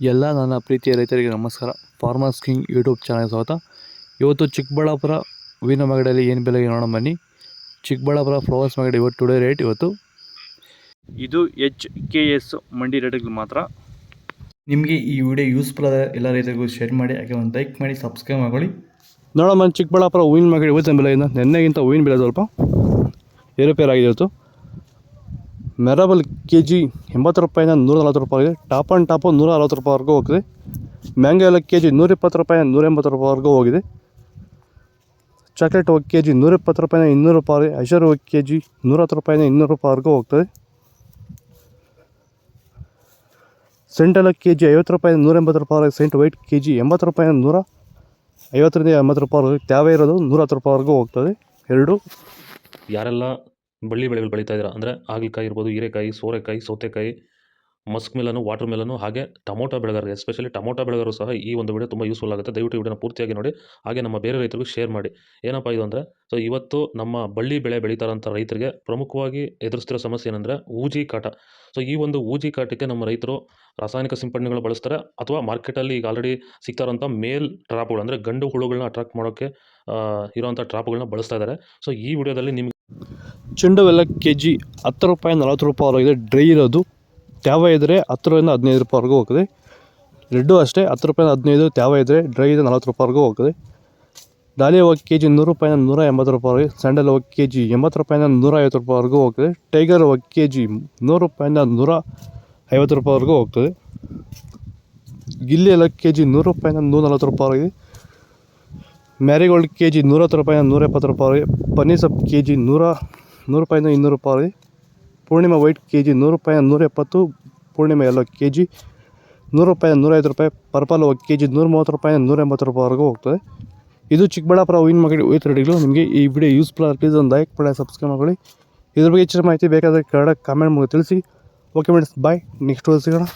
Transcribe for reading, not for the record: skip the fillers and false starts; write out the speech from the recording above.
ಎಲ್ಲ ನನ್ನ ಪ್ರೀತಿಯ ರೈತರಿಗೆ ನಮಸ್ಕಾರ. ಫಾರ್ಮರ್ಸ್ ಕಿಂಗ್ ಯೂಟ್ಯೂಬ್ ಚಾನಲ್ ಸ್ವಾಗತ. ಇವತ್ತು ಚಿಕ್ಕಬಳ್ಳಾಪುರ ಹೂವಿನ ಮಾರ್ಕೆಟಲ್ಲಿ ಏನು ಬೆಲೆಗೆ ನೋಡೋಣ ಬನ್ನಿ. ಚಿಕ್ಕಬಳ್ಳಾಪುರ ಫ್ಲವರ್ಸ್ ಮಾರ್ಕೆಟ್ ಇವತ್ತು ಟುಡೇ ರೇಟ್ ಇವತ್ತು ಇದು HKS ಮಂಡಿ ರೇಟ್ಗಳು ಮಾತ್ರ. ನಿಮಗೆ ಈ ವಿಡಿಯೋ ಯೂಸ್ಫುಲ್ ಆದ ಎಲ್ಲ ರೈತರಿಗೂ ಶೇರ್ ಮಾಡಿ, ಹಾಗೆ ಒಂದು ಲೈಕ್ ಮಾಡಿ, ಸಬ್ಸ್ಕ್ರೈಬ್ ಮಾಡ್ಕೊಳ್ಳಿ. ನೋಡೋಣ ಚಿಕ್ಕಬಳ್ಳಾಪುರ ಹೂವಿನ ಮಾರ್ಕೆಟ್ ಇವತ್ತಿನ ಬೆಲೆಯಿಂದ ನಿನ್ನೆಗಿಂತ ಹೂವಿನ ಬೆಲೆ ಸ್ವಲ್ಪ ಏರುಪೇರು ಆಗಿದೆ. ಇವತ್ತು ಮೆರಬಲ್ KG 80 ರೂಪಾಯಿಂದ 140 ರೂಪಾಯಿ ಆಗಿದೆ. ಟಾಪ್ ಆ್ಯಂಡ್ ಟಾಪು 160 ರೂಪಾಯಿವರೆಗೂ ಹೋಗಿದೆ. ಮ್ಯಾಂಗೋ ಎಲ್ಲ KG 120 ರೂಪಾಯಿಂದ 180 ರೂಪಾಯಿವರೆಗೂ ಹೋಗಿದೆ. ಚಾಕ್ಲೇಟ್ KG 120 ರೂಪಾಯಿಂದ 200 ರೂಪಾಯಿ. ಐಷರ್ KG 110 ರೂಪಾಯಿಂದ 200 ರೂಪಾಯಿವರೆಗೂ ಹೋಗ್ತದೆ. ಸೆಂಟೆಲ್ಲ KG 50 ರೂಪಾಯಿಂದ 180 ರೂಪಾಯಿ. ಸೆಂಟ್ ವೈಟ್ KG 80 ರೂಪಾಯಿಂದ 150ರಿಂದ 80 ರೂಪಾಯಿವರೆಗೂ. ತ್ಯಾವೆ ಇರೋದು 110 ರೂಪಾಯಿವರೆಗೂ ಹೋಗ್ತದೆ. ಎರಡು ಯಾರೆಲ್ಲ ಬಳ್ಳಿ ಬೆಳೆಗಳು ಬೆಳೀತಾ ಇದ್ದಾರೆ ಅಂದರೆ ಹಾಗಲಕಾಯಿ ಇರ್ಬೋದು, ಹೀರೆಕಾಯಿ, ಸೋರೆಕಾಯಿ, ಸೌತೆಕಾಯಿ, ಮಸ್ಕ್ ಮೆಲನು, ವಾಟರ್ ಮೆಲನು, ಹಾಗೆ ಟೊಮೊಟೊ ಬೆಳೆಗಾರರು, ಎಸ್ಪೆಷಲಿ ಟೊಮೊಟೊ ಬೆಳೆಗಾರರು ಸಹ ಈ ಒಂದು ವಿಡಿಯೋ ತುಂಬ ಯೂಸ್ಫುಲ್ ಆಗುತ್ತೆ. ದಯವಿಟ್ಟು ವಿಡಿಯೋನ ಪೂರ್ತಿಯಾಗಿ ನೋಡಿ, ಹಾಗೆ ನಮ್ಮ ಬೇರೆ ರೈತರಿಗೂ ಶೇರ್ ಮಾಡಿ. ಏನಪ್ಪ ಇದು ಅಂದರೆ, ಸೊ ಇವತ್ತು ನಮ್ಮ ಬಳ್ಳಿ ಬೆಳೆ ಬೆಳೀತಾರಂಥ ರೈತರಿಗೆ ಪ್ರಮುಖವಾಗಿ ಎದುರಿಸ್ತಿರೋ ಸಮಸ್ಯೆ ಏನಂದರೆ ಊಜಿ ಕಾಟ. ಸೊ ಈ ಒಂದು ಊಜಿ ಕಾಟಕ್ಕೆ ನಮ್ಮ ರೈತರು ರಾಸಾಯನಿಕ ಸಿಂಪಡಣೆಗಳು ಬಳಸ್ತಾರೆ, ಅಥವಾ ಮಾರ್ಕೆಟಲ್ಲಿ ಈಗ ಆಲ್ರೆಡಿ ಸಿಗ್ತಾರಂಥ ಮೇಲ್ ಟ್ರಾಪ್ಗಳು ಅಂದರೆ ಗಂಡು ಹುಳುಗಳನ್ನ ಅಟ್ರಾಕ್ಟ್ ಮಾಡೋಕ್ಕೆ ಇರೋವಂಥ ಟ್ರಾಪ್ಗಳನ್ನ ಬಳಸ್ತಾ ಇದ್ದಾರೆ. ಸೊ ಈ ವಿಡಿಯೋದಲ್ಲಿ ನಿಮಗೆ ಚೆಂಡು ಎಲ್ಲ KG 10 ರೂಪಾಯಿ 40 ರೂಪಾಯಿವರೆಗಿದೆ. ಡ್ರೈ ಇರೋದು ತ್ಯಾವ ಇದ್ದರೆ 10ರಿಂದ 15 ರೂಪಾಯಿವರೆಗೂ ಹೋಗ್ತದೆ. ರೆಡ್ಡು ಅಷ್ಟೇ 10 ರೂಪಾಯಿಂದ 15, ತ್ಯಾವ ಇದ್ದರೆ ಡ್ರೈ ಇದೆ 40 ರೂಪಾಯಿವರೆಗೂ ಹೋಗ್ತದೆ. ಡಾಲಿಯ KG 100 ರೂಪಾಯಿಂದ 180 ರೂಪಾಯಿ. ಸ್ಯಾಂಡಲ್ KG 80 ರೂಪಾಯಿಂದ 150 ರೂಪಾಯಿವರೆಗೂ ಹೋಗ್ತದೆ. ಟೈಗರ್ KG 100 ರೂಪಾಯಿಂದ 150 ರೂಪಾಯಿವರೆಗೂ ಹೋಗ್ತದೆ. ಗಿಲ್ಲಿ ಎಲ್ಲ KG 100 ರೂಪಾಯಿಂದ 140 ರೂಪಾಯಿ. ಮ್ಯಾರಿಗೋಲ್ಡ್ KG 110 ರೂಪಾಯಿಂದ 170 ರೂಪಾಯಿ. ಪನ್ನೀಸಪ್ KG 100 ರೂಪಾಯಿಂದ 200 ರೂಪಾಯಿ. ಪೂರ್ಣಿಮಾ ವೈಟ್ KG 100 ರೂಪಾಯಿಂದ 170. ಪೂರ್ಣಿಮಾ ಎಲ್ಲ KG 100 ರೂಪಾಯಿಂದ 150 ರೂಪಾಯಿ. ಪರ್ಪಲ್ KG 130 ರೂಪಾಯಿಂದ 180 ರೂಪಾಯಿವರೆಗೂ ಹೋಗ್ತದೆ. ಇದು ಚಿಕ್ಕಬಳ್ಳಾಪುರ ಹೂವಿನ ಮಾರ್ಕೆಟ್ ವಿತ್ ರೇಟ್ಗಳು. ನಿಮಗೆ ಈ ವಿಡಿಯೋ ಯೂಸ್ಫುಲ್ ಆಗಿ ಪ್ಲೀಸ್ ಒಂದು ಲೈಕ್ ಮಾಡಿ, ಸಬ್ಸ್ಕ್ರೈಬ್ ಮಾಡ್ಕೊಳ್ಳಿ. ಇದ್ರ ಬಗ್ಗೆ ಹೆಚ್ಚಿನ ಮಾಹಿತಿ ಬೇಕಾದರೆ ಕನ್ನಡ ಕಾಮೆಂಟ್ ಮೂಲಕ ತಿಳಿಸಿ. ಓಕೆ ಫ್ರೆಂಡ್ಸ್, ಬಾಯ್. ನೆಕ್ಸ್ಟ್ ಸಿಗೋಣ.